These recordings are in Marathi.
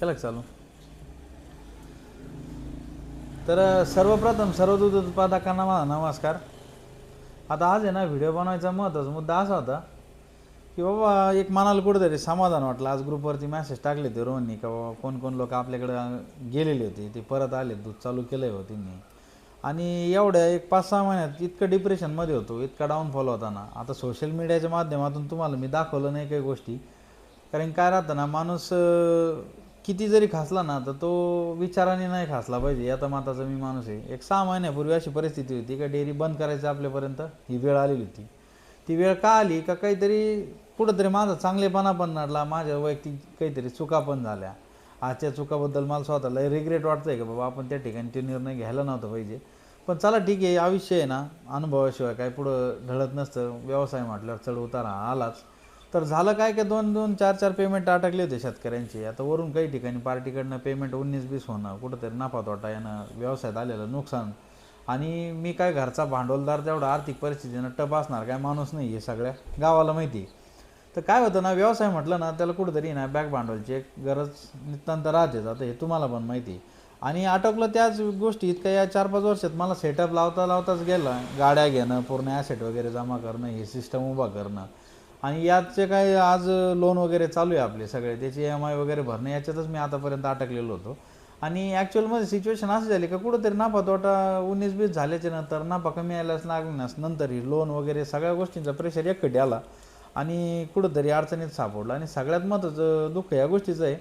केलं का चालू? तर सर्वप्रथम सर्व दूध उत्पादकांना माझा नमस्कार. आता आज आहे ना व्हिडिओ बनवायचा महत्त्वाचा मुद्दा असा होता की बाबा एक मनाला कुठेतरी समाधान वाटलं. आज ग्रुपवरती मेसेज टाकले ते रोहननी का बाबा कोण कोण लोक आपल्याकडे गेलेले होते ते परत आले, दूध चालू केलं आहे त्यांनी. आणि एवढ्या एक 5-6 महिन्यात इतकं डिप्रेशनमध्ये होतो, इतका डाऊनफॉल होता ना. आता सोशल मीडियाच्या माध्यमातून तुम्हाला मी दाखवलं नाही काही गोष्टी, कारण काय राहतं ना माणूस किती जरी खासला ना तर तो विचाराने नाही खासला पाहिजे. आता माताचा मी माणूस आहे. एक 6 महिन्यापूर्वी अशी परिस्थिती होती का डेअरी बंद करायचं आपल्यापर्यंत ही वेळ आलेली होती. ती वेळ का आली का काहीतरी कुठंतरी माझा चांगलेपणा पण नडला, माझ्या वैयक्तिक काहीतरी चुका पण झाल्या. आजच्या चुकाबद्दल मला स्वतःला रिग्रेट वाटतं आहे का बाबा आपण त्या ठिकाणी तो निर्णय घ्यायला नव्हता पाहिजे. पण चला ठीक आहे, आयुष्य आहे ना, अनुभवाशिवाय काय पुढं ढळत नसतं. व्यवसाय म्हटल्यावर चढ उतार आलाच. तर झालं काय की 2-2, 4-4 पेमेंट अटकले होते शेतकऱ्यांचे. आता वरून काही ठिकाणी पार्टीकडनं पेमेंट 19-20 होणं, कुठंतरी नफा तोटा येणं, व्यवसायात आलेलं नुकसान. आणि मी काय घरचा भांडवलदार तेवढा आर्थिक परिस्थितीनं टप असणार काय माणूस नाही, हे सगळ्या गावाला माहिती आहे. तर काय होतं ना, व्यवसाय म्हटलं ना त्याला कुठंतरी ना बॅक भांडवलची एक गरज नितांत राहतेच. आता हे तुम्हाला पण माहिती आहे. आणि अटकलं त्याच गोष्टी इतक्या या 4-5 वर्षात मला सेटअप लावताच गेला. गाड्या घेणं, पूर्ण ॲसेट वगैरे जमा करणं, हे सिस्टम उभा करणं. आणि याचे काय आज लोन वगैरे चालू आहे आपले सगळे, त्याचे EMI वगैरे भरणं, याच्यातच मी आतापर्यंत अटकलेलो होतो. आणि ॲक्च्युअलमध्ये सिच्युएशन असं झाली का कुठंतरी नफा तोटा 19-20 झाल्याच्या नंतर नफा कमी यायलाच लागण्यास नंतर ही लोन वगैरे सगळ्या गोष्टींचा प्रेशर एकखटी आला आणि कुठंतरी अडचणीत सापडला. आणि सगळ्यात महत्त्वाचं दुःख या गोष्टीचं आहे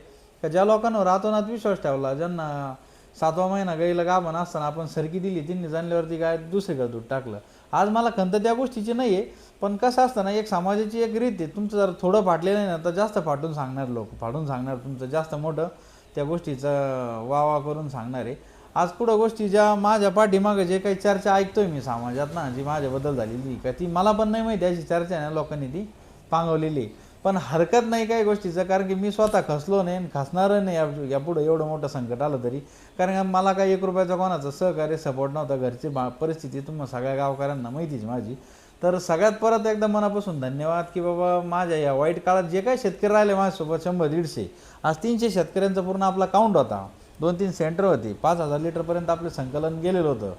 का ज्या लोकांवर रातोनात विश्वास ठेवला, ज्यांना 7वा महिना गाईला गाभण असताना आपण सरकी दिली, त्यांनी जाणल्यावरती काय दुसरीकडे दूध टाकलं. आज मला खंत त्या गोष्टीची नाही आहे, पण कसं असतं ना, एक समाजाची एक रीत आहे. तुमचं जर थोडं फाटलेलं आहे ना तर जास्त फाटून सांगणार, लोक फाडून सांगणार, तुमचं जास्त मोठं त्या गोष्टीचं वाह करून सांगणार आहे. आज पुढं गोष्टी ज्या माझ्या पाठीमागं जे काही चर्चा ऐकतोय मी समाजात ना, जी माझ्याबद्दल झालेली का ती मला पण नाही माहिती, अशी चर्चा आहे ना लोकांनी ती पांगवलेली. पण हरकत नाही काही गोष्टीचं, कारण की मी स्वतः खचलो नाही आणि खचणारं नाही यापुढं एवढं मोठं संकट आलं तरी. कारण मला काही 1 रुपयाचा कोणाचं सहकार्य सपोर्ट नव्हता. घरची परिस्थिती तुम्हाला सगळ्या गावकऱ्यांना माहितीच माझी. तर सगळ्यात परत एकदा मनापासून धन्यवाद की बाबा माझ्या या वाईट काळात जे काही शेतकरी राहिले माझ्यासोबत 100-150, आज 300 शेतकऱ्यांचा पूर्ण आपला काउंट होता. 2-3 सेंटर होती, 5,000 लिटरपर्यंत आपलं संकलन गेलेलं होतं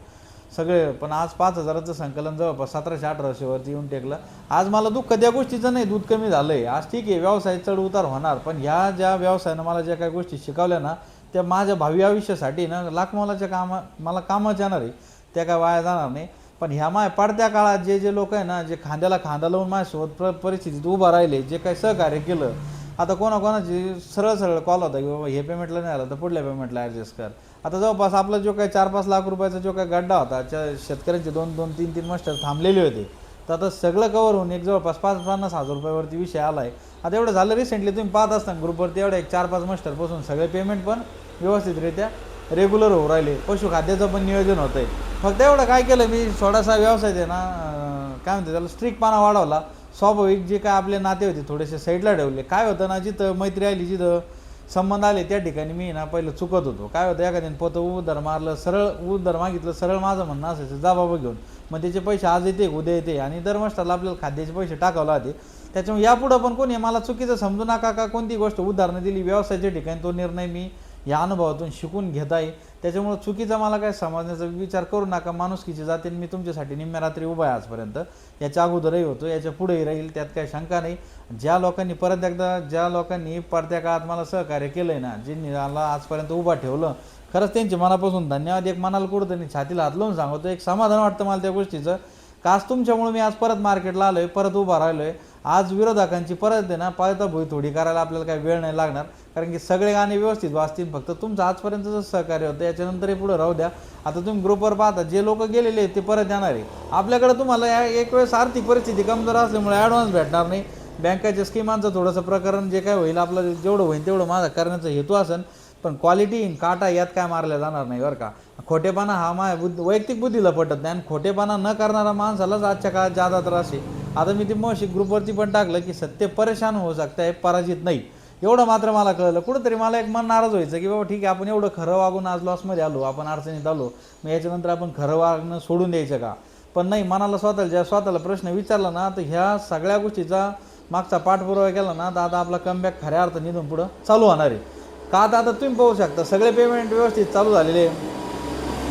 सगळे. पण आज 5,000चं संकलन जवळपास 1700-1800 वरती येऊन टेकलं. आज मला दुःख त्या गोष्टीचं नाही, दूध कमी झालं आहे. आज ठीक आहे, व्यवसाय चढ उतार होणार, पण ह्या ज्या व्यवसायानं मला ज्या काही गोष्टी शिकवल्या ना त्या माझ्या भावी आयुष्यासाठी ना लाखमोलाच्या मला कामाच्या येणार आहे, त्या काय वाया जाणार नाही. पण ह्या पडत्या काळात जे लोक आहे ना, जे खांद्याला खांदा लावून माझ्यासोबत परिस्थितीत उभं राहिले, जे काही सहकार्य केलं. आता कोणाकोणाची सरळ कॉल होता की बाबा हे पेमेंटला नाही आलं तर पुढल्या पेमेंटला ॲडजस्ट कर. आता जवळपास आपला जो काही 4-5 लाख रुपयाचा जो काही गड्डा होता, त्या शेतकऱ्यांचे 2-2, 3-3 मास्टर थांबलेले होते. तर आता सगळं कवर होऊन एक जवळपास 50,000 रुपयावरती विषय आला आहे. आता एवढं झालं रिसेंटली तुम्ही पाहत असताना ग्रुपवरती एवढं एक 4-5 मास्टरपासून सगळे पेमेंट पण व्यवस्थितरित्या रेग्युलर होऊ राहिले. पशुखाद्याचं पण नियोजन होतं आहे. फक्त एवढं काय केलं मी, थोडासा व्यवसाय आहे ना, काय म्हणते त्याला, स्ट्रिक्टपणा वाढवला. स्वाभाविक जे काय आपले नाते होते थोडेसे साईडला ठेवले. काय होतं ना, जिथं मैत्री आली, जिथं संबंध आले त्या ठिकाणी मी ना पहिलं चुकत होतो. काय होतं, एखाद्याने पोतं उधार मारलं, सरळ उधार मागितलं, सरळ माझं म्हणणं असायचं जा बाबा घेऊन. मग त्याचे पैसे आज येते उद्या येते आणि दर मास्टरला आपल्याला खाद्याचे पैसे टाकावं लागते. त्याच्यामुळे यापुढं पण कोणी मला चुकीचं समजू नका का कोणती गोष्ट उदाहरणं दिली व्यवसायाच्या ठिकाणी, तो निर्णय मी या अनुभवातून शिकून घेत आहे. त्याच्यामुळं चुकीचा मला काय समजण्याचा विचार करू नका. माणुसकीची जातीने मी तुमच्यासाठी निम्म्या रात्री उभा आहे आजपर्यंत, याच्या अगोदरही होतो, याच्या पुढेही राहील, त्यात काही शंका नाही. ज्या लोकांनी परत एकदा ज्या लोकांनी पडत्या काळात मला सहकार्य केलं आहे ना, ज्यांनी मला आजपर्यंत उभा ठेवलं, खरंच त्यांचे मनापासून धन्यवाद. एक मनाला कुठंतरी छातीला हात लावून सांगतो, एक समाधान वाटतं मला त्या गोष्टीचं का आज तुमच्यामुळे मी आज परत मार्केटला आलो आहे, परत उभा राहिलो आहे. आज विरोधकांची परत आहे ना पायताभुई थोडी करायला आपल्याला काही वेळ नाही लागणार, कारण की सगळे गाणे व्यवस्थित वाचतील. फक्त तुमचं आजपर्यंतचं सहकार्य होतं, याच्यानंतरही पुढे राहू द्या. आता तुम्ही ग्रुपवर पाहता जे लोक गेलेले आहेत ते परत येणार आहे. आपल्याकडे तुम्हाला एक वेळेस आर्थिक परिस्थिती कमजोर असल्यामुळे ॲडव्हान्स भेटणार नाही. बँकाच्या स्कीमांचं थोडंसं प्रकरण जे काय होईल, आपलं जेवढं होईल तेवढं माझा करण्याचा हेतू असेल, पण क्वालिटी काटा यात काय मारल्या जाणार नाही बरं का. खोटेपणा हा माझ्या वैयक्तिक बुद्धीला पटत नाही आणि खोटेपणा न करणारा माणसालाच आजच्या काळात जादा त्रास आहे. आता मी ते मशी ग्रुपवरती पण टाकलं की सत्य परेशान होऊ शकतं आहे, पराजित नाही. एवढं मात्र मला कळलं. कुठंतरी मला एक मन नाराज व्हायचं की बाबा ठीक आहे, आपण एवढं खरं वागून आज लॉसमध्ये आलो, आपण अडचणीत आलो, मग याच्यानंतर आपण खरं वागणं सोडून द्यायचं का. पण नाही, मनाला स्वतःला प्रश्न विचारला ना तर ह्या सगळ्या गोष्टीचा मागचा पाठपुरावा केला ना तर आता आपला कमबॅक खऱ्या अर्थाने इथून पुढं चालू होणार आहे. का आता तुम्ही पाहू शकता सगळे पेमेंट व्यवस्थित चालू झालेले आहे.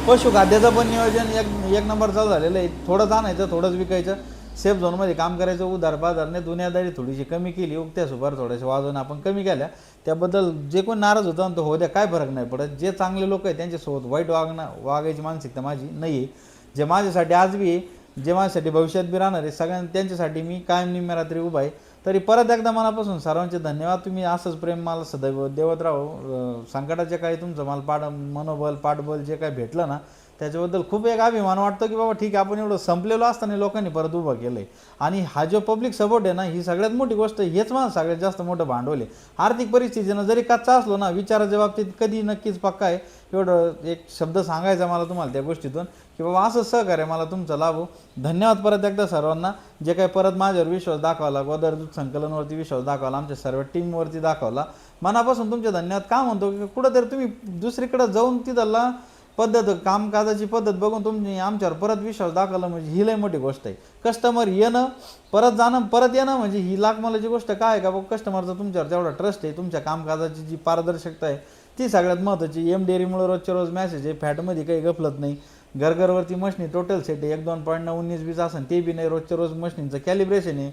पशुखाद्याचं पण नियोजन एक नंबर चालू झालेलं आहे. थोडंच आणायचं, थोडंच विकायचं, सेफ झोनमध्ये काम करायचं. उधार पाधारने दुनियादारी थोडीशी कमी केली, उगत्या सुपार थोड्याशा वाजवून आपण कमी केल्या. त्याबद्दल जे कोण नाराज होतं ना, तो हो द्या, काय फरक नाही पडत. जे चांगले लोक आहेत त्यांच्यासोबत वाईट वागायची मानसिकता माझी नाही आहे. जे माझ्यासाठी आज बी आहे, जे माझ्यासाठी भविष्यात बी राहणार आहे, त्यांच्यासाठी मी कायम निम्म्या रात्री उभा आहे. तरी परत एकदा मनापासून सर्वांचे धन्यवाद. तुम्ही असंच प्रेम मला सदैव देवत राहो. संकटाच्या काळी तुमचं मला मनोबल पाठबल जे काही भेटलं ना, त्याच्याबद्दल खूप एक अभिमान वाटतो की बाबा ठीक आहे, आपण एवढं संपलेलो असताना लोकांनी परत उभं केलं आहे. आणि हा जो पब्लिक सपोर्ट आहे ना, ही सगळ्यात मोठी गोष्ट. हेच मला सगळ्यात जास्त मोठं भांडवल आहे. आर्थिक परिस्थितीनं जरी कच्चा असलो ना, विचाराच्या बाबतीत कधी नक्कीच पक्का आहे. एवढं एक शब्द सांगायचा मला तुम्हाला त्या गोष्टीतून की बाबा असं सहकार्य मला तुमचं लाभो. धन्यवाद परत एकदा सर्वांना. जे काही परत माझ्यावर विश्वास दाखवला, गोदावरी दूध संकलनवरती विश्वास दाखवला, आमच्या सर्व टीमवरती दाखवला, मनापासून तुमचे धन्यवाद. का म्हणतो की कुठंतरी तुम्ही दुसरीकडे जाऊन तिथला पद्धत, कामकाजाची पद्धत बघून तुम्ही आमच्यावर परत विश्वास दाखवला, म्हणजे ही लई मोठी गोष्ट आहे. कस्टमर येणं, परत जाणं, परत येणं, म्हणजे ही लाखमोलाची गोष्ट काय आहे का बाबा. कस्टमरचा तुमच्यावर जेवढा ट्रस्ट आहे, तुमच्या कामकाजाची जी पारदर्शकता आहे, ती सगळ्यात महत्त्वाची. डेअरीमुळे रोजच्या रोज मॅसेज आहे, फॅटमध्ये काही गफलत नाही. घरघरवरती मशनी टोटल सेट आहे, 1-2.19-20 असेल ते बी नाही. रोजच्या रोज मशनींचं कॅलिब्रेशन आहे.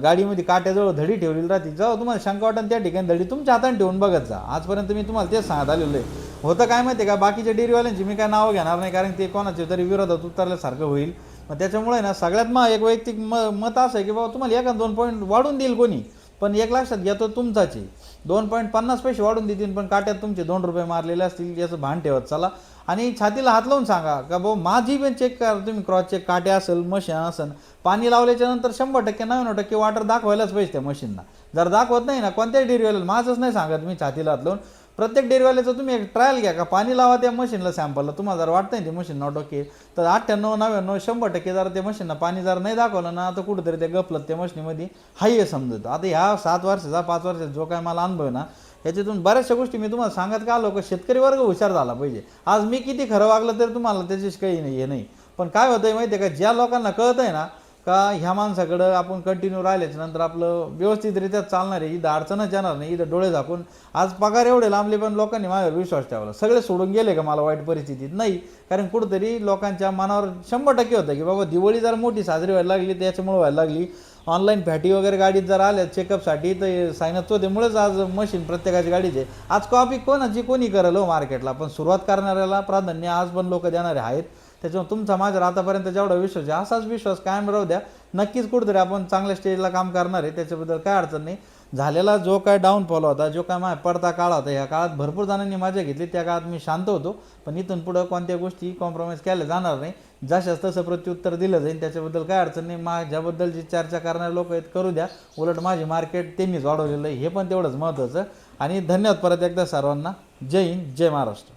गाडीमध्ये काट्याजवळ धडी ठेवलेली राहते. जेव्हा तुम्हाला शंका वाटेल त्या ठिकाणी धडी तुमच्या हाताने ठेवून बघत जा. आजपर्यंत मी तुम्हाला तेच सांगत आलेलो आहे. होतं काय माहिती आहे का, बाकीच्या डेअरीवाल्यांची मी काय नावं घेणार नाही, कारण ते कोणाचे तरी विरोधात उतरल्यासारखं होईल. मग त्याच्यामुळे ना सगळ्यात एक वैयक्तिक मत असं आहे की बाबा तुम्हाला 1-2 पॉईंट वाढून देईल कोणी, पण एक लक्षात घ्या, तो तुमचाच आहे. 2.50 पैसे वाढून देतील, पण काट्यात तुमचे 2 रुपये मारलेले असतील, याचं भान ठेवत चला. आणि छातीला हात लावून सांगा का भाऊ माझी पण चेक करा तुम्ही, क्रॉस चेक, काटे असेल, मशीन असेल, पाणी लावल्याच्या नंतर 100% 99% वॉटर दाखवायलाच पाहिजे त्या मशीनला. जर दाखवत नाही ना, कोणत्याही डेअरीवाल्याला, माझंच नाही सांगत मी छातीला हात लावून, प्रत्येक डेअरीवाल्याचं तुम्ही एक ट्रायल घ्या का, पाणी लावा त्या मशीनला सॅम्पलला. तुम्हाला जर वाटतं नाही ते मशीन नॉट ओके, तर 98-99-100% जर त्या मशीनला पाणी जर नाही दाखवलं ना, तर कुठंतरी ते गफलत त्या मशीनीमध्ये हाही आहे समजतं. आता ह्या 7 वर्षाचा 5 वर्षाचा जो काय मला अनुभव आहे ना, याच्यातून बऱ्याचशा गोष्टी मी तुम्हाला सांगत का आलो का, शेतकरी वर्ग हुशार झाला पाहिजे. आज मी किती खरं वागलं तरी तुम्हाला त्याच्याशी काही नाही, हे नाही. पण काय होतं आहे माहिती आहे का, ज्या लोकांना कळत आहे ना का ह्या माणसाकडं आपण कंटिन्यू राहिल्याच्या नंतर आपलं व्यवस्थितरित्या चालणार आहे, इथं अडचणच येणार नाही, इथं डोळे झाकून आज पगार एवढे लांबले, पण लोकांनी माझ्यावर विश्वास ठेवला. सगळे सोडून गेले का मला वाईट परिस्थितीत? नाही, कारण कुठंतरी लोकांच्या मनावर 100% होतं की बाबा दिवाळी जर मोठी साजरी व्हायला लागली त्याच्यामुळे व्हायला लागली. ऑनलाईन फॅटी वगैरे गाडीत जर आल्या चेकअपसाठी, तर सायनअप होतेमुळेच आज मशीन प्रत्येकाची गाडीचे. आज कॉपी कोणाची कोणी करेल हो मार्केटला, पण सुरुवात करणाऱ्याला प्राधान्य आज पण लोक देणारे आहेत. त्याच्यामुळे तुमचा माझ्यावर आतापर्यंत जेवढा विश्वास आहे, असाच विश्वास कायम राहू द्या. नक्कीच कुठेतरी आपण चांगल्या स्टेजला काम करणार आहे, त्याच्याबद्दल काय अडचण नाही. झालेला जो काय डाऊनफॉल होता, जो काय माझ्या पडता काळ होता, ह्या काळात भरपूर जणांनी मजा घेतली, त्या काळात मी शांत होतो. पण इथून पुढं कोणत्या गोष्टी कॉम्प्रोमाइज केल्या जाणार नाही. जशाच तसं प्रत्युत्तर दिलं जाईल, त्याच्याबद्दल काय अडचण नाही. माझ्याबद्दल जी चर्चा करणारे लोक आहेत करू द्या, उलट माझी मार्केट त्यांनीच वाढवलेलं आहे, हे पण तेवढंच महत्त्वाचं. आणि धन्यवाद परत एकदा सर्वांना. जय हिंद, जय महाराष्ट्र.